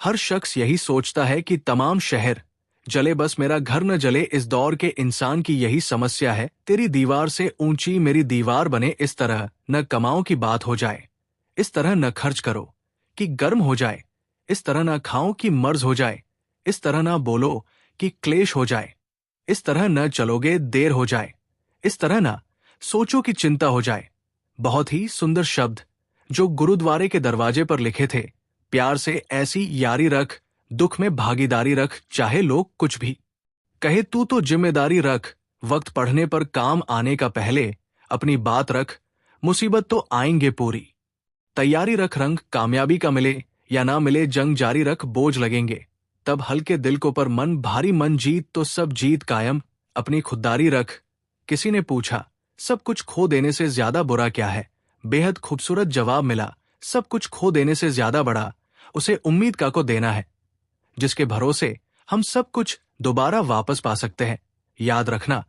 हर शख्स यही सोचता है कि तमाम शहर जले, बस मेरा घर न जले। इस दौर के इंसान की यही समस्या है। तेरी दीवार से ऊंची मेरी दीवार बने, इस तरह न कमाओ की बात हो जाए, इस तरह न खर्च करो कि गर्म हो जाए, इस तरह न खाओ कि मर्ज हो जाए, इस तरह न बोलो कि क्लेश हो जाए, इस तरह न चलोगे देर हो जाए, इस तरह न सोचो कि चिंता हो जाए। बहुत ही सुंदर शब्द जो गुरुद्वारे के दरवाजे पर लिखे थे। प्यार से ऐसी यारी रख, दुख में भागीदारी रख, चाहे लोग कुछ भी कहे तू तो जिम्मेदारी रख। वक्त पढ़ने पर काम आने का पहले अपनी बात रख, मुसीबत तो आएंगे पूरी। तैयारी रख, रंग कामयाबी का मिले या ना मिले, जंग जारी रख, बोझ लगेंगे तब हल्के दिल को पर मन भारी। मन जीत तो सब जीत कायम, अपनी खुददारी रख। किसी ने पूछा सब कुछ खो देने से ज्यादा बुरा क्या है? बेहद खूबसूरत जवाब मिला, सब कुछ खो देने से ज्यादा बड़ा उसे उम्मीद का को देना है, जिसके भरोसे हम सब कुछ दोबारा वापस पा सकते हैं। याद रखना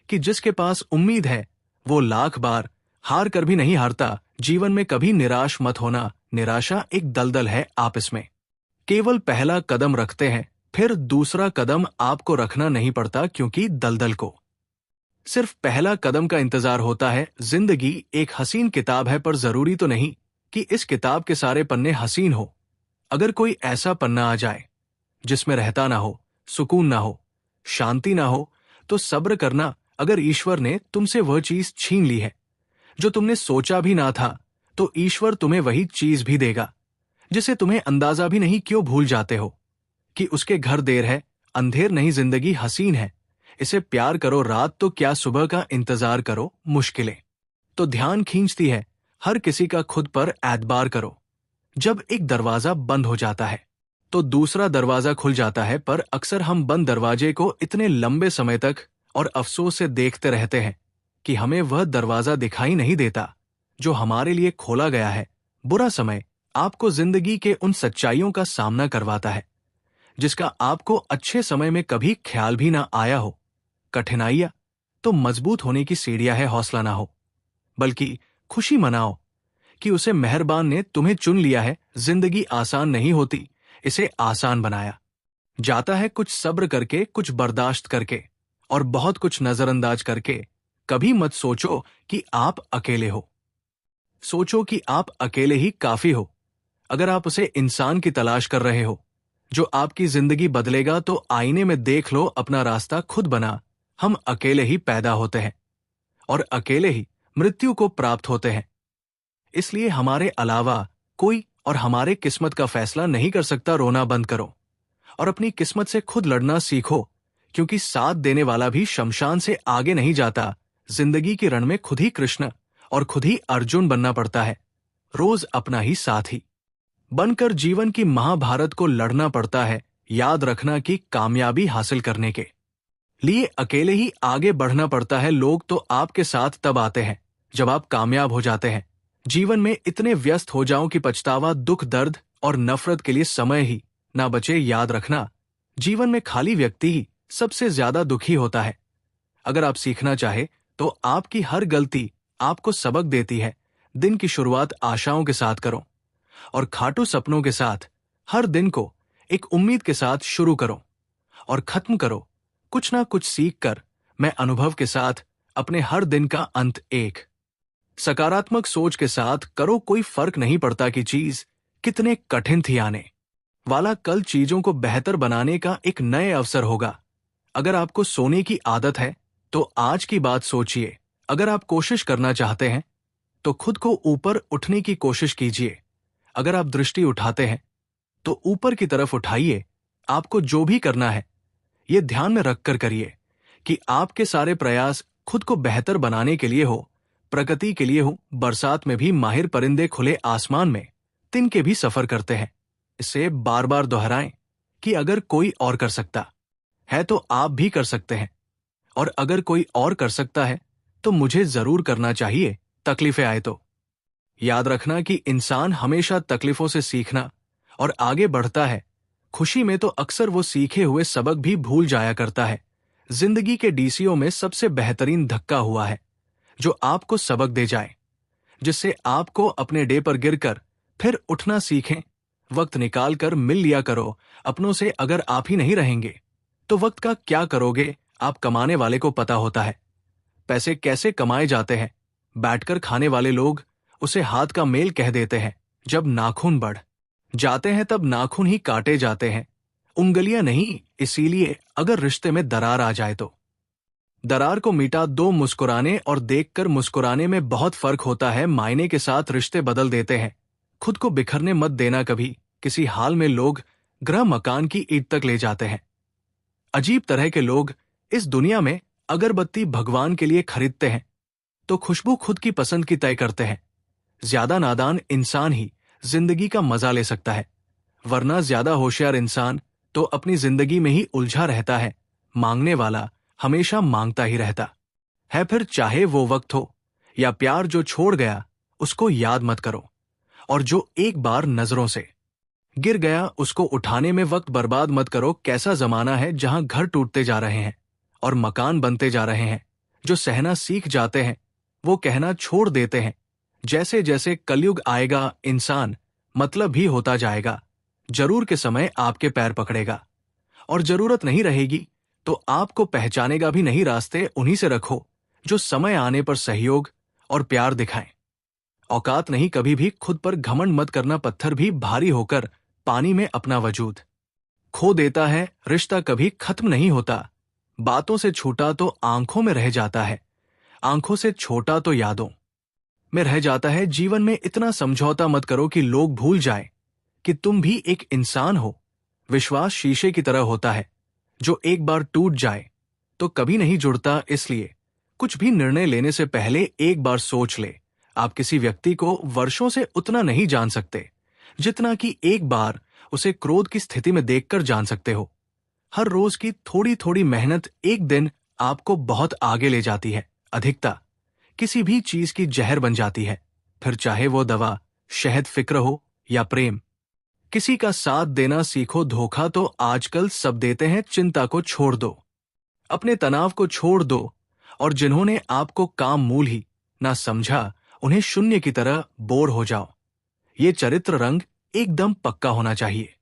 कि जिसके पास उम्मीद है वो लाख बार हार कर भी नहीं हारता। जीवन में कभी निराश मत होना, निराशा एक दलदल है, आप इसमें केवल पहला कदम रखते हैं, फिर दूसरा कदम आपको रखना नहीं पड़ता, क्योंकि दलदल को सिर्फ पहला कदम का इंतजार होता है। जिंदगी एक हसीन किताब है, पर जरूरी तो नहीं कि इस किताब के सारे पन्ने हसीन हो। अगर कोई ऐसा पन्ना आ जाए जिसमें रहता ना हो, सुकून ना हो, शांति ना हो, तो सब्र करना। अगर ईश्वर ने तुमसे वह चीज छीन ली है जो तुमने सोचा भी ना था, तो ईश्वर तुम्हें वही चीज भी देगा जिसे तुम्हें अंदाजा भी नहीं। क्यों भूल जाते हो कि उसके घर देर है? अंधेर नहीं, जिंदगी हसीन है, इसे प्यार करो। रात तो क्या सुबह का इंतजार करो, मुश्किलें तो ध्यान खींचती है, हर किसी का खुद पर एतबार करो। जब एक दरवाजा बंद हो जाता है तो दूसरा दरवाजा खुल जाता है, पर अक्सर हम बंद दरवाजे को इतने लंबे समय तक और अफसोस से देखते रहते हैं कि हमें वह दरवाजा दिखाई नहीं देता जो हमारे लिए खोला गया है। बुरा समय आपको जिंदगी के उन सच्चाइयों का सामना करवाता है जिसका आपको अच्छे समय में कभी ख्याल भी ना आया हो। कठिनाइयां तो मजबूत होने की सीढ़ियां है, हौसला ना हो बल्कि खुशी मनाओ कि उसे मेहरबान ने तुम्हें चुन लिया है। जिंदगी आसान नहीं होती, इसे आसान बनाया जाता है, कुछ सब्र करके, कुछ बर्दाश्त करके और बहुत कुछ नजरअंदाज करके। कभी मत सोचो कि आप अकेले हो, सोचो कि आप अकेले ही काफी हो। अगर आप उसे इंसान की तलाश कर रहे हो जो आपकी जिंदगी बदलेगा, तो आईने में देख लो, अपना रास्ता खुद बना। हम अकेले ही पैदा होते हैं और अकेले ही मृत्यु को प्राप्त होते हैं, इसलिए हमारे अलावा कोई और हमारे किस्मत का फैसला नहीं कर सकता। रोना बंद करो और अपनी किस्मत से खुद लड़ना सीखो, क्योंकि साथ देने वाला भी शमशान से आगे नहीं जाता। जिंदगी के रण में खुद ही कृष्ण और खुद ही अर्जुन बनना पड़ता है, रोज अपना ही साथी बनकर जीवन की महाभारत को लड़ना पड़ता है। याद रखना कि कामयाबी हासिल करने के लिए अकेले ही आगे बढ़ना पड़ता है। लोग तो आपके साथ तब आते हैं जब आप कामयाब हो जाते हैं। जीवन में इतने व्यस्त हो जाओ कि पछतावा, दुख, दर्द और नफरत के लिए समय ही ना बचे। याद रखना, जीवन में खाली व्यक्ति ही सबसे ज्यादा दुखी होता है। अगर आप सीखना चाहे तो आपकी हर गलती आपको सबक देती है। दिन की शुरुआत आशाओं के साथ करो और खाटू सपनों के साथ। हर दिन को एक उम्मीद के साथ शुरू करो और खत्म करो कुछ ना कुछ सीख कर। मैं अनुभव के साथ अपने हर दिन का अंत एक सकारात्मक सोच के साथ करो। कोई फर्क नहीं पड़ता कि चीज कितने कठिन थी, आने वाला कल चीजों को बेहतर बनाने का एक नए अवसर होगा। अगर आपको सोने की आदत है तो आज की बात सोचिए। अगर आप कोशिश करना चाहते हैं तो खुद को ऊपर उठने की कोशिश कीजिए। अगर आप दृष्टि उठाते हैं तो ऊपर की तरफ उठाइए। आपको जो भी करना है ये ध्यान में रखकर करिए कि आपके सारे प्रयास खुद को बेहतर बनाने के लिए हो, प्रकृति के लिए हो। बरसात में भी माहिर परिंदे खुले आसमान में तिनके भी सफर करते हैं। इसे बार बार दोहराएं कि अगर कोई और कर सकता है तो आप भी कर सकते हैं, और अगर कोई और कर सकता है तो मुझे जरूर करना चाहिए, तकलीफें आए तो। याद रखना कि इंसान हमेशा तकलीफों से सीखना और आगे बढ़ता है। खुशी में तो अक्सर वो सीखे हुए सबक भी भूल जाया करता है। जिंदगी के डीसीओ में सबसे बेहतरीन धक्का हुआ है जो आपको सबक दे जाए, जिससे आपको अपने डे पर गिरकर फिर उठना सीखें। वक्त निकाल कर मिल लिया करो अपनों से। अगर आप ही नहीं रहेंगे तो वक्त का क्या करोगे? आप कमाने वाले को पता होता है पैसे कैसे कमाए जाते हैं। बैठकर खाने वाले लोग उसे हाथ का मेल कह देते हैं। जब नाखून बढ़ जाते हैं तब नाखून ही काटे जाते हैं, उंगलियां नहीं। इसीलिए अगर रिश्ते में दरार आ जाए तो दरार को मिटा दो। मुस्कुराने और देखकर मुस्कुराने में बहुत फर्क होता है। मायने के साथ रिश्ते बदल देते हैं। खुद को बिखरने मत देना कभी। किसी हाल में लोग गृह मकान की ईंट तक ले जाते हैं। अजीब तरह के लोग इस दुनिया में। अगरबत्ती भगवान के लिए खरीदते हैं तो खुशबू खुद की पसंद की तय करते हैं। ज्यादा नादान इंसान ही जिंदगी का मजा ले सकता है, वरना ज्यादा होशियार इंसान तो अपनी जिंदगी में ही उलझा रहता है। मांगने वाला हमेशा मांगता ही रहता है। फिर चाहे वो वक्त हो या प्यार जो छोड़ गया उसको याद मत करो। और जो एक बार नजरों से गिर गया उसको उठाने में वक्त बर्बाद मत करो। कैसा जमाना है जहां घर टूटते जा रहे हैं और मकान बनते जा रहे हैं। जो सहना सीख जाते हैं वो कहना छोड़ देते हैं। जैसे जैसे कलयुग आएगा इंसान मतलब ही होता जाएगा। जरूर के समय आपके पैर पकड़ेगा और जरूरत नहीं रहेगी तो आपको पहचानेगा भी नहीं। रास्ते उन्हीं से रखो जो समय आने पर सहयोग और प्यार दिखाएं। औकात नहीं कभी भी खुद पर घमंड मत करना। पत्थर भी भारी होकर पानी में अपना वजूद खो देता है। रिश्ता कभी खत्म नहीं होता। बातों से छूटा तो आंखों में रह जाता है, आंखों से छोटा तो यादों में रह जाता है। जीवन में इतना समझौता मत करो कि लोग भूल जाएं कि तुम भी एक इंसान हो। विश्वास शीशे की तरह होता है, जो एक बार टूट जाए तो कभी नहीं जुड़ता। इसलिए कुछ भी निर्णय लेने से पहले एक बार सोच ले। आप किसी व्यक्ति को वर्षों से उतना नहीं जान सकते जितना कि एक बार उसे क्रोध की स्थिति में देखकर जान सकते हो। हर रोज की थोड़ी थोड़ी मेहनत एक दिन आपको बहुत आगे ले जाती है। अधिकता किसी भी चीज की जहर बन जाती है, फिर चाहे वो दवा, शहद, फिक्र हो या प्रेम। किसी का साथ देना सीखो। धोखा तो आजकल सब देते हैं। चिंता को छोड़ दो, अपने तनाव को छोड़ दो। और जिन्होंने आपको काम मूल ही ना समझा उन्हें शून्य की तरह बोर हो जाओ। ये चरित्र रंग एकदम पक्का होना चाहिए।